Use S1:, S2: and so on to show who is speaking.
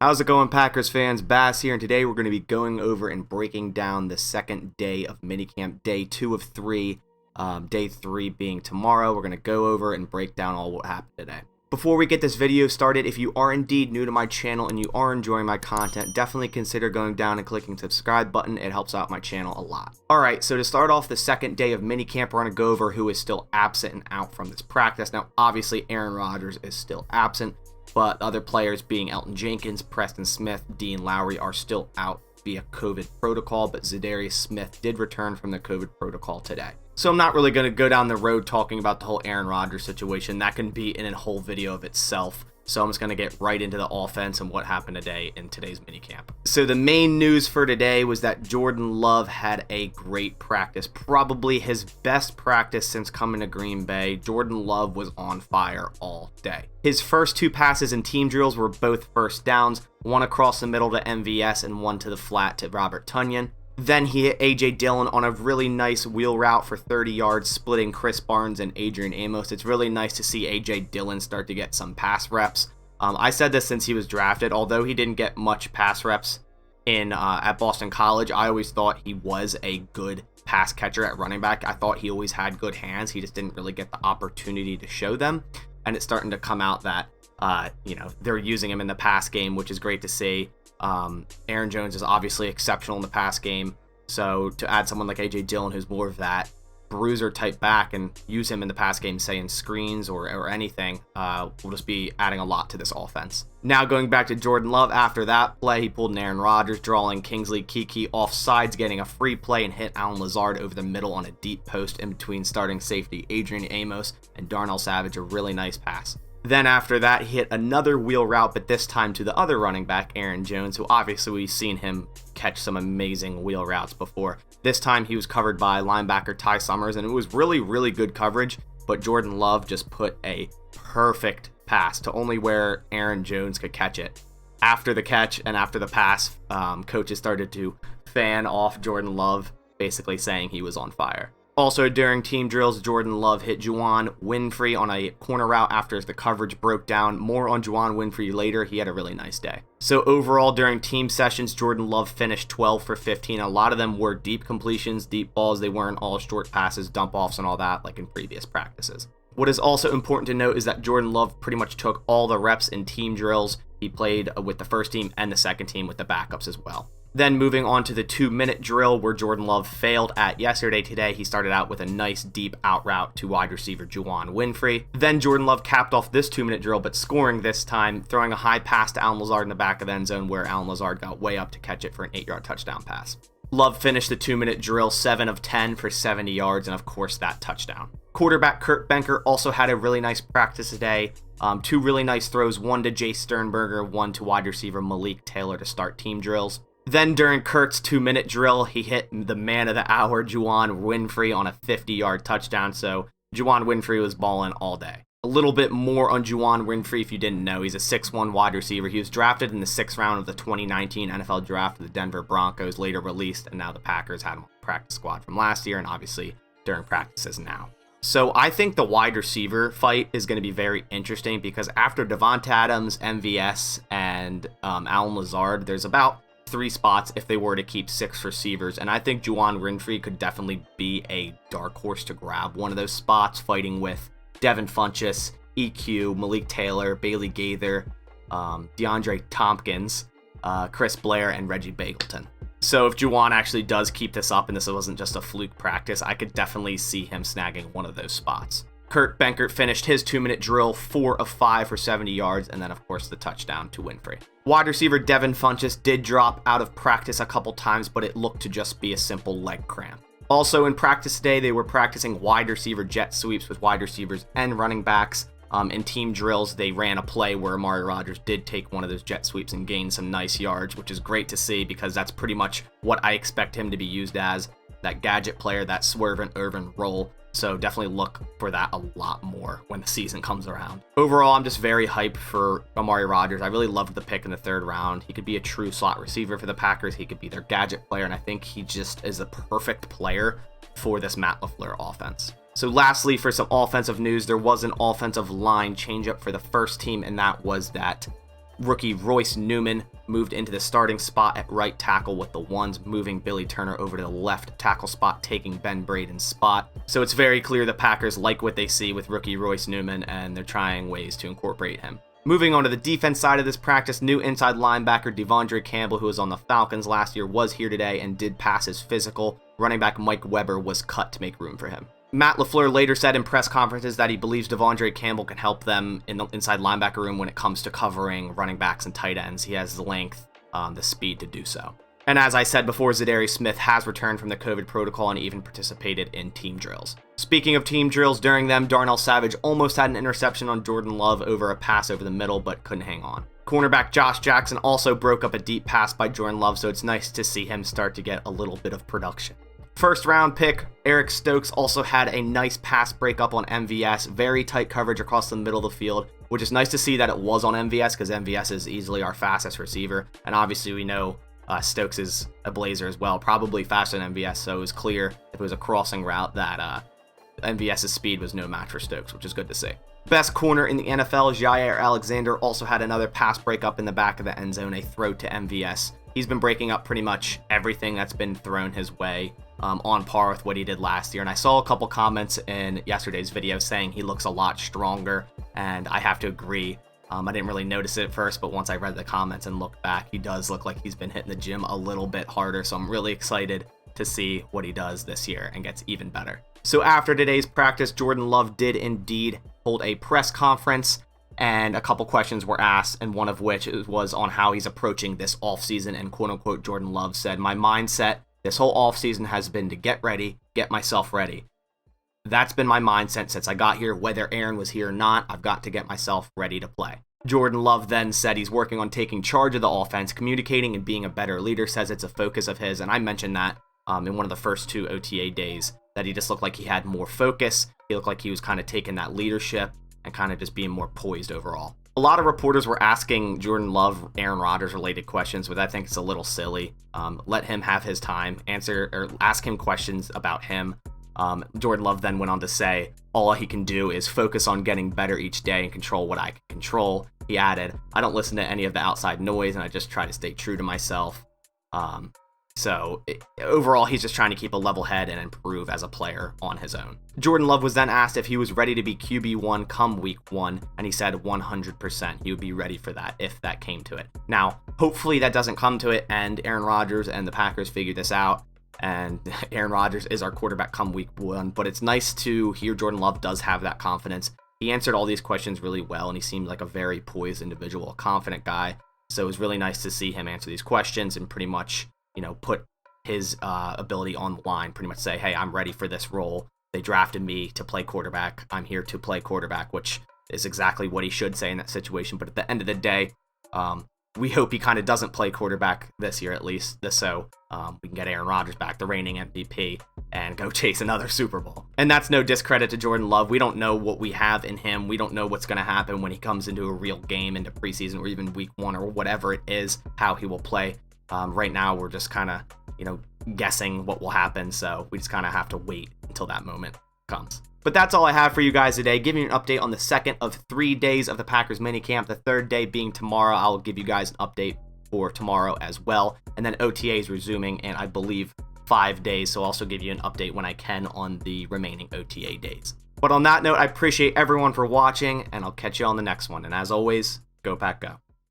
S1: How's it going, Packers fans? Bass here, and today we're going to be going over and breaking down the second day of minicamp, day 2 of 3, day 3 being tomorrow. We're going to go over and break down all what happened today. Before we get this video started, if you are indeed new to my channel and you are enjoying my content, definitely consider going down and clicking the subscribe button. It helps out my channel a lot. Alright, so to start off the second day of minicamp, we're going to go over who is still absent and out from this practice. Now, obviously, Aaron Rodgers is still absent, but other players being Elgton Jenkins, Preston Smith, Dean Lowry are still out via COVID protocol, but Za'Darius Smith did return from the COVID protocol today. So I'm not really going to go down the road talking about the whole Aaron Rodgers situation. That can be in a whole video of itself. So I'm just going to get right into the offense and what happened today in today's minicamp. So the main news for today was that Jordan Love had a great practice, probably his best practice since coming to Green Bay. Jordan Love was on fire all day. His first 2 passes in team drills were both first downs, one across the middle to MVS and one to the flat to Robert Tonyan. Then he hit A.J. Dillon on a really nice wheel route for 30 yards, splitting Chris Barnes and Adrian Amos. It's really nice to see A.J. Dillon start to get some pass reps. I said this since he was drafted. Although he didn't get much pass reps at Boston College, I always thought he was a good pass catcher at running back. I thought he always had good hands. He just didn't really get the opportunity to show them. And it's starting to come out that, they're using him in the pass game, which is great to see. Aaron Jones is obviously exceptional in the pass game, so to add someone like A.J. Dillon who's more of that bruiser type back and use him in the pass game, say in screens or anything, will just be adding a lot to this offense. Now going back to Jordan Love, after that play, he pulled an Aaron Rodgers, drawing Kingsley Keke off sides, getting a free play and hit Allen Lazard over the middle on a deep post in between starting safety Adrian Amos and Darnell Savage, a really nice pass. Then after that, he hit another wheel route, but this time to the other running back, Aaron Jones, who obviously we've seen him catch some amazing wheel routes before. This time he was covered by linebacker Ty Summers, and it was really, really good coverage, but Jordan Love just put a perfect pass to only where Aaron Jones could catch it. After the catch and after the pass, coaches started to fan off Jordan Love, basically saying he was on fire. Also, during team drills, Jordan Love hit Juwann Winfree on a corner route after the coverage broke down. More on Juwann Winfree later. He had a really nice day. So overall, during team sessions, Jordan Love finished 12 for 15. A lot of them were deep completions, deep balls. They weren't all short passes, dump offs, and all that like in previous practices. What is also important to note is that Jordan Love pretty much took all the reps in team drills. He played with the first team and the second team with the backups as well. Then moving on to the 2-minute drill where Jordan Love failed at yesterday. Today, he started out with a nice deep out route to wide receiver Juwann Winfree. Then Jordan Love capped off this 2-minute drill, but scoring this time, throwing a high pass to Allen Lazard in the back of the end zone where Allen Lazard got way up to catch it for an 8-yard touchdown pass. Love finished the 2-minute drill 7 of 10 for 70 yards, and of course that touchdown. Quarterback Kurt Benkert also had a really nice practice today. 2 really nice throws, one to Jace Sternberger, one to wide receiver Malik Taylor to start team drills. Then during Kurt's 2-minute drill, he hit the man of the hour, Juwann Winfree, on a 50-yard touchdown. So Juwann Winfree was balling all day. A little bit more on Juwann Winfree if you didn't know. He's a 6'1" wide receiver. He was drafted in the 6th round of the 2019 NFL Draft of the Denver Broncos, later released, and now the Packers had him on the practice squad from last year and obviously during practices now. So I think the wide receiver fight is going to be very interesting because after Davante Adams, MVS, and Allen Lazard, there's about 3 spots if they were to keep 6 receivers, and I think Juwann Winfree could definitely be a dark horse to grab one of those spots, fighting with Devin Funchess, EQ, Malik Taylor, Bailey Gaither, DeAndre Tompkins, Chris Blair, and Reggie Begelton. So if Juwann actually does keep this up and this wasn't just a fluke practice, I could definitely see him snagging one of those spots. Kurt Benkert finished his 2-minute drill 4 of 5 for 70 yards, and then of course the touchdown to Winfree. Wide receiver Devin Funchess did drop out of practice a couple times, but it looked to just be a simple leg cramp. Also in practice today, they were practicing wide receiver jet sweeps with wide receivers and running backs. In team drills, they ran a play where Amari Rodgers did take one of those jet sweeps and gain some nice yards, which is great to see because that's pretty much what I expect him to be used as, that gadget player, that swerve and Irvin role. So definitely look for that a lot more when the season comes around. Overall, I'm just very hyped for Amari Rodgers. I really loved the pick in the 3rd round. He could be a true slot receiver for the Packers. He could be their gadget player, and I think he just is a perfect player for this Matt LaFleur offense. So lastly, for some offensive news, there was an offensive line changeup for the first team, and that was that Rookie Royce Newman moved into the starting spot at right tackle with the ones, moving Billy Turner over to the left tackle spot, taking Ben Braden's spot. So it's very clear the Packers like what they see with rookie Royce Newman, and they're trying ways to incorporate him. Moving on to the defense side of this practice, new inside linebacker Devondre Campbell, who was on the Falcons last year, was here today and did pass his physical. Running back Mike Weber was cut to make room for him. Matt LaFleur later said in press conferences that he believes Devondre Campbell can help them in the inside linebacker room when it comes to covering running backs and tight ends. He has the length, the speed to do so. And as I said before, Za'Darius Smith has returned from the COVID protocol and even participated in team drills. Speaking of team drills, during them, Darnell Savage almost had an interception on Jordan Love over a pass over the middle, but couldn't hang on. Cornerback Josh Jackson also broke up a deep pass by Jordan Love, so it's nice to see him start to get a little bit of production. First round pick Eric Stokes also had a nice pass breakup on MVS, very tight coverage across the middle of the field, which is nice to see that it was on MVS because MVS is easily our fastest receiver, and obviously we know Stokes is a blazer as well, probably faster than MVS, so it was clear if it was a crossing route that MVS's speed was no match for Stokes, which is good to see. Best corner in the NFL, Jaire Alexander, also had another pass breakup in the back of the end zone, a throw to MVS. He's been breaking up pretty much everything that's been thrown his way, on par with what he did last year. And I saw a couple comments in yesterday's video saying he looks a lot stronger, and I have to agree. I didn't really notice it at first, but once I read the comments and looked back, he does look like he's been hitting the gym a little bit harder, so I'm really excited to see what he does this year and gets even better. So after today's practice, Jordan Love did indeed hold a press conference, and a couple questions were asked, and one of which was on how he's approaching this offseason, and quote-unquote Jordan Love said, "My mindset this whole offseason has been to get ready, get myself ready. That's been my mindset since I got here. Whether Aaron was here or not, I've got to get myself ready to play." Jordan Love then said he's working on taking charge of the offense, communicating and being a better leader, says it's a focus of his, and I mentioned that in one of the first 2 OTA days, that he just looked like he had more focus. He looked like he was kind of taking that leadership and kind of just being more poised overall. A lot of reporters were asking Jordan Love Aaron Rodgers related questions, but I think it's a little silly. Let him have his time, answer or ask him questions about him. Jordan Love then went on to say, all he can do is focus on getting better each day and control what I can control. He added, I don't listen to any of the outside noise and I just try to stay true to myself. Overall, he's just trying to keep a level head and improve as a player on his own. Jordan Love was then asked if he was ready to be QB1 come week 1, and he said 100% he would be ready for that if that came to it. Now, hopefully that doesn't come to it and Aaron Rodgers and the Packers figure this out, and Aaron Rodgers is our quarterback come week 1, but it's nice to hear Jordan Love does have that confidence. He answered all these questions really well, and he seemed like a very poised individual, a confident guy, so it was really nice to see him answer these questions and pretty much, put his ability on the line, pretty much say, hey, I'm ready for this role. They drafted me to play quarterback. I'm here to play quarterback, which is exactly what he should say in that situation. But at the end of the day, we hope he kind of doesn't play quarterback this year, at least, so we can get Aaron Rodgers back, the reigning MVP, and go chase another Super Bowl. And that's no discredit to Jordan Love. We don't know what we have in him. We don't know what's going to happen when he comes into a real game, into preseason, or even week 1, or whatever it is, how he will play. Right now, we're just kind of, guessing what will happen, so we just kind of have to wait until that moment comes. But that's all I have for you guys today, giving you an update on the second of 3 days of the Packers minicamp, the third day being tomorrow. I'll give you guys an update for tomorrow as well, and then OTA is resuming in, I believe, 5 days, so I'll also give you an update when I can on the remaining OTA days. But on that note, I appreciate everyone for watching, and I'll catch you on the next one, and as always, go Pack Go.